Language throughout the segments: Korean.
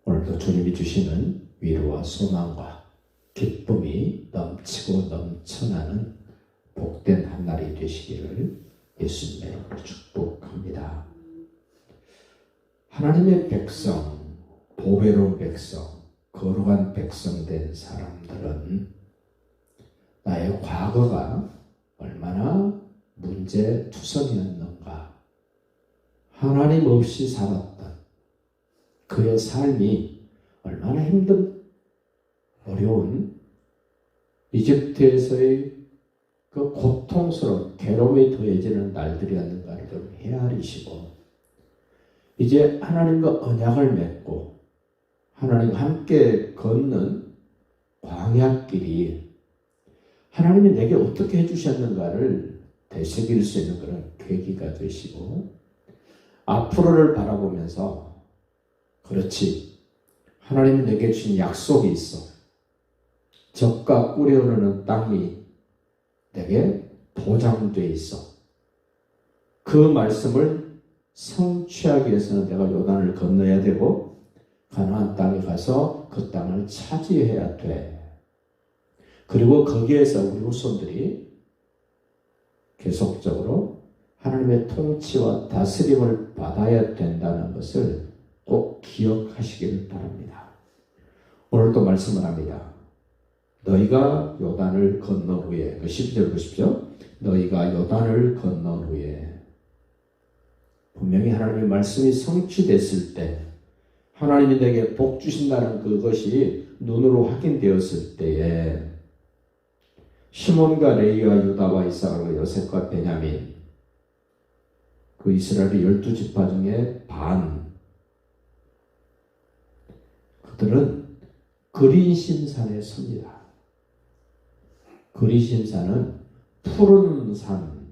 오늘도 주님이 주시는 위로와 소망과 기쁨이 넘치고 넘쳐나는 복된 한 날이 되시기를 예수님의 이름으로 축복합니다. 하나님의 백성, 보배로운 백성, 거룩한 백성 된 사람들은 나의 과거가 얼마나 문제투성이었는가, 하나님 없이 살았던 그의 삶이 얼마나 힘든 어려운 이집트에서의 그 고통스러운 괴로움이 더해지는 날들이었는가를 좀 헤아리시고, 이제 하나님과 언약을 맺고 하나님과 함께 걷는 광야길이 하나님이 내게 어떻게 해주셨는가를 되새길 수 있는 그런 계기가 되시고, 앞으로를 바라보면서 그렇지, 하나님이 내게 주신 약속이 있어. 젖과 꿀이 흐르는 땅이 내게 보장되어 있어. 그 말씀을 성취하기 위해서는 내가 요단을 건너야 되고 가나안 땅에 가서 그 땅을 차지해야 돼. 그리고 거기에서 우리 후손들이 계속적으로 하나님의 통치와 다스림을 받아야 된다는 것을 꼭 기억하시길 바랍니다. 오늘도 말씀을 합니다. 너희가 요단을 건너 후에, 그 12절 보십시오. 너희가 요단을 건너 후에, 분명히 하나님의 말씀이 성취됐을 때, 하나님이 내게 복 주신다는 그것이 눈으로 확인되었을 때에 시몬과 레위와 유다와 이사갈과 요셉과 베냐민, 그 이스라엘의 12지파 중에 반, 그들은 그리심산에 섭니다. 그리심산은 푸른 산,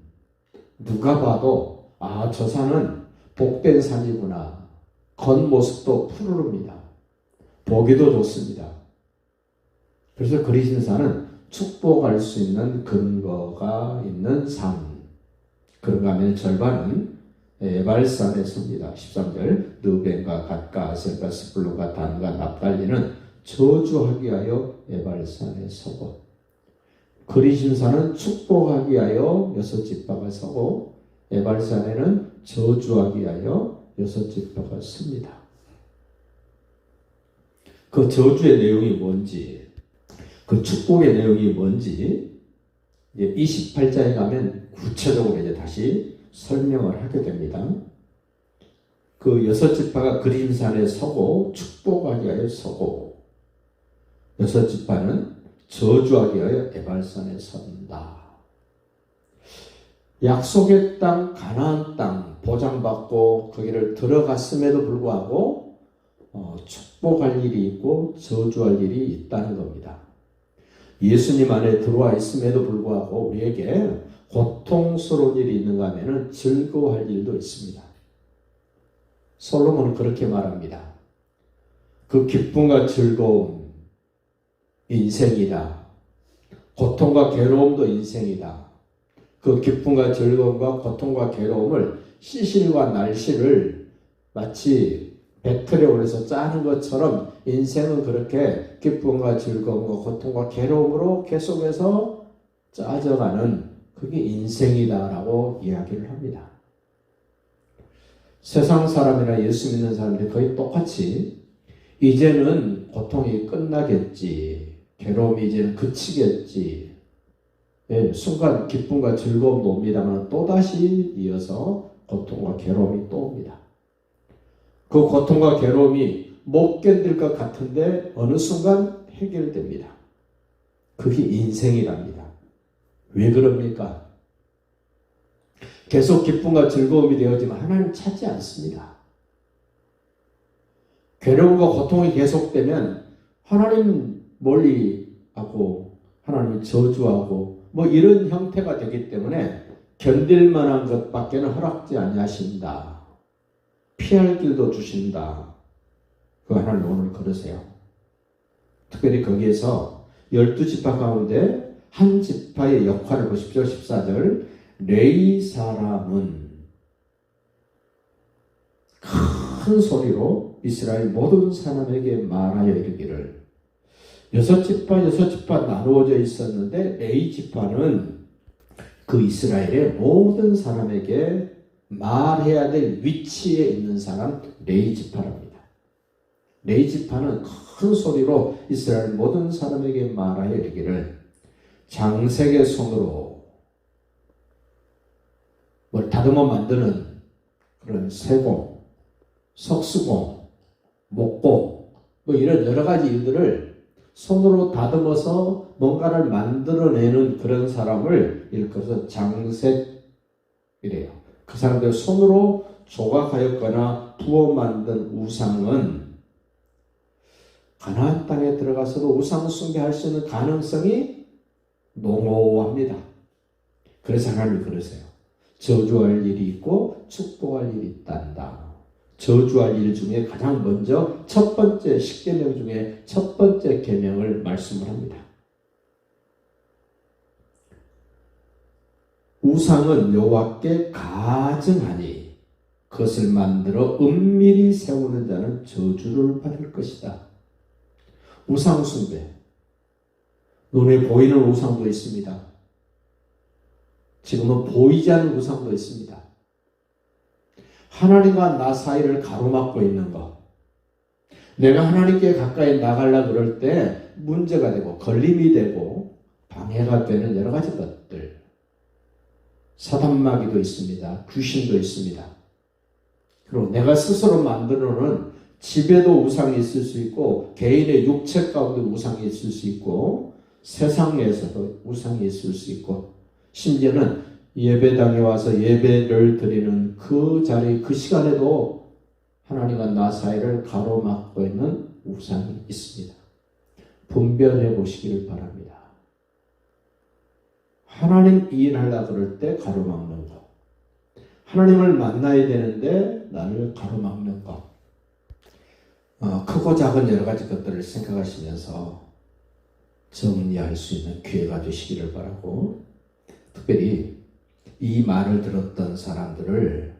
누가 봐도 저 산은 복된 산이구나. 겉모습도 푸르릅니다. 보기도 좋습니다. 그래서 그리심산은 축복할 수 있는 근거가 있는 산. 그런가 하면 절반은 에발산에 섭니다. 13절, 르벤과 갓과 아셀과 스불론과 단과 납달리는 저주하기 위하여 에발산에 서고, 그리심산은 축복하기 위하여 6지파가 서고, 에발산에는 저주하기 위하여 6지파가 섭니다. 그 저주의 내용이 뭔지, 그 축복의 내용이 뭔지 이제 28장에 가면 구체적으로 이제 다시 설명을 하게 됩니다. 그 6지파가 그리심산에 서고 축복하기 위하여 서고, 6지파는 저주하기 위하여 에발산에 선다. 약속의 땅, 가나안 땅 보장받고 거기를 들어갔음에도 불구하고 축복할 일이 있고 저주할 일이 있다는 겁니다. 예수님 안에 들어와 있음에도 불구하고 우리에게 고통스러운 일이 있는가 하면 즐거워할 일도 있습니다. 솔로몬은 그렇게 말합니다. 그 기쁨과 즐거움 인생이다. 고통과 괴로움도 인생이다. 그 기쁨과 즐거움과 고통과 괴로움을 시실과 날씨를 마치 배틀에 올려서 짜는 것처럼 인생은 그렇게 기쁨과 즐거움과 고통과 괴로움으로 계속해서 짜져가는 그게 인생이다라고 이야기를 합니다. 세상 사람이나 예수 믿는 사람들이 거의 똑같이 이제는 고통이 끝나겠지, 괴로움이 이제는 그치겠지, 순간 기쁨과 즐거움도 옵니다만 또다시 이어서 고통과 괴로움이 또 옵니다. 그 고통과 괴로움이 못 견딜 것 같은데 어느 순간 해결됩니다. 그게 인생이랍니다. 왜 그럽니까? 계속 기쁨과 즐거움이 되어지만 하나님 찾지 않습니다. 괴로움과 고통이 계속되면 하나님 멀리하고 하나님 저주하고 이런 형태가 되기 때문에 견딜 만한 것밖에는 허락지 아니하신다. 피할 길도 주신다. 그 하나님 오늘 그러세요. 특별히 거기에서 12지파 가운데 한 지파의 역할을 보십시오. 14절, 레위 사람은 큰 소리로 이스라엘 모든 사람에게 말하여 이르기를. 여섯 지파 나누어져 있었는데 레위 지파는 그 이스라엘의 모든 사람에게 말해야 될 위치에 있는 사람 레위 지파랍니다. 레위 지파는 큰 소리로 이스라엘 모든 사람에게 말하여 이르기를 장색의 손으로 뭘 다듬어 만드는 그런 쇠고, 석수고, 목고 뭐 이런 여러 가지 일들을 손으로 다듬어서 뭔가를 만들어내는 그런 사람을 일컬어서 장색이래요. 그 사람들 손으로 조각하였거나 부어 만든 우상은 가나안 땅에 들어가서도 우상 숭배할 수 있는 가능성이 농후합니다. 그래서 하나님이 그러세요. 저주할 일이 있고 축복할 일이 있단다. 저주할 일 중에 가장 먼저 첫 번째 십계명 중에 첫 번째 계명을 말씀을 합니다. 우상은 여호와께 가증하니 그것을 만들어 은밀히 세우는 자는 저주를 받을 것이다. 우상 숭배. 눈에 보이는 우상도 있습니다. 지금은 보이지 않는 우상도 있습니다. 하나님과 나 사이를 가로막고 있는 것. 내가 하나님께 가까이 나가려고 그럴 때 문제가 되고 걸림이 되고 방해가 되는 여러 가지 것들. 사단마귀도 있습니다. 귀신도 있습니다. 그리고 내가 스스로 만들어 놓은 집에도 우상이 있을 수 있고 개인의 육체 가운데 우상이 있을 수 있고 세상에서도 우상이 있을 수 있고 심지어는 예배당에 와서 예배를 드리는 그 자리 그 시간에도 하나님과 나 사이를 가로막고 있는 우상이 있습니다. 분별해 보시기를 바랍니다. 하나님 일하려고 그럴 때 가로막는 것. 하나님을 만나야 되는데 나를 가로막는 것. 크고 작은 여러 가지 것들을 생각하시면서 정리할 수 있는 기회가 되시기를 바라고 특별히 이 말을 들었던 사람들을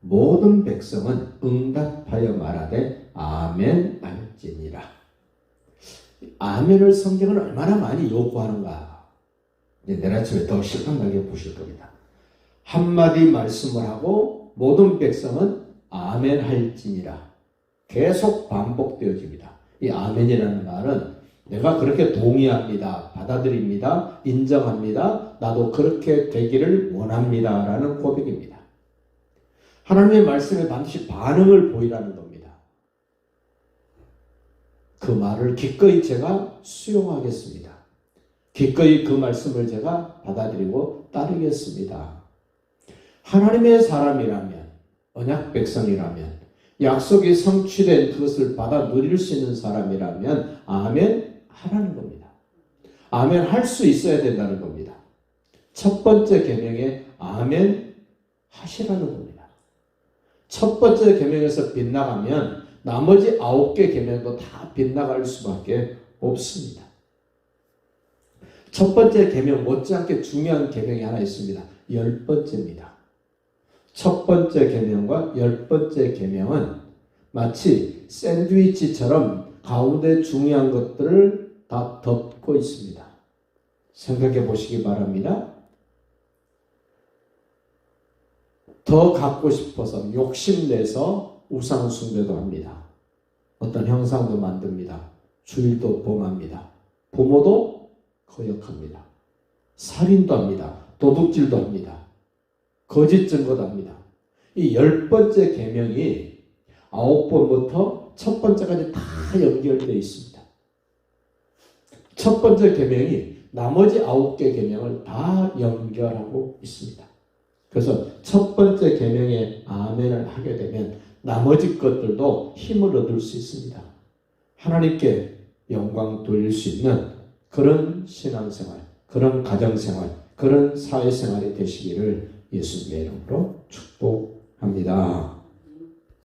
모든 백성은 응답하여 말하되 아멘 할지니라. 아멘을 성경은 얼마나 많이 요구하는가. 내일 아침에 더 실감나게 보실 겁니다. 한마디 말씀을 하고 모든 백성은 아멘 할지니라. 계속 반복되어집니다. 이 아멘이라는 말은 내가 그렇게 동의합니다. 받아들입니다. 인정합니다. 나도 그렇게 되기를 원합니다. 라는 고백입니다. 하나님의 말씀에 반드시 반응을 보이라는 겁니다. 그 말을 기꺼이 제가 수용하겠습니다. 기꺼이 그 말씀을 제가 받아들이고 따르겠습니다. 하나님의 사람이라면, 언약 백성이라면, 약속이 성취된 그것을 받아 누릴 수 있는 사람이라면 아멘 하라는 겁니다. 아멘 할 수 있어야 된다는 겁니다. 첫 번째 계명에 아멘 하시라는 겁니다. 첫 번째 계명에서 빗나가면 나머지 9개 계명도 다 빗나갈 수밖에 없습니다. 첫 번째 계명 못지않게 중요한 계명이 하나 있습니다. 10번째입니다. 첫 번째 계명과 10번째 계명은 마치 샌드위치처럼 가운데 중요한 것들을 다 덮고 있습니다. 생각해 보시기 바랍니다. 더 갖고 싶어서 욕심내서 우상 숭배도 합니다. 어떤 형상도 만듭니다. 주일도 범합니다. 부모도 거역합니다. 살인도 합니다. 도둑질도 합니다. 거짓 증거도 합니다. 이 10번째 계명이 9번부터 첫 번째까지 다 연결되어 있습니다. 첫 번째 계명이 나머지 9개 계명을 다 연결하고 있습니다. 그래서 첫 번째 계명에 아멘을 하게 되면 나머지 것들도 힘을 얻을 수 있습니다. 하나님께 영광 돌릴 수 있는 그런 신앙생활, 그런 가정생활, 그런 사회생활이 되시기를 예수님의 이름으로 축복합니다.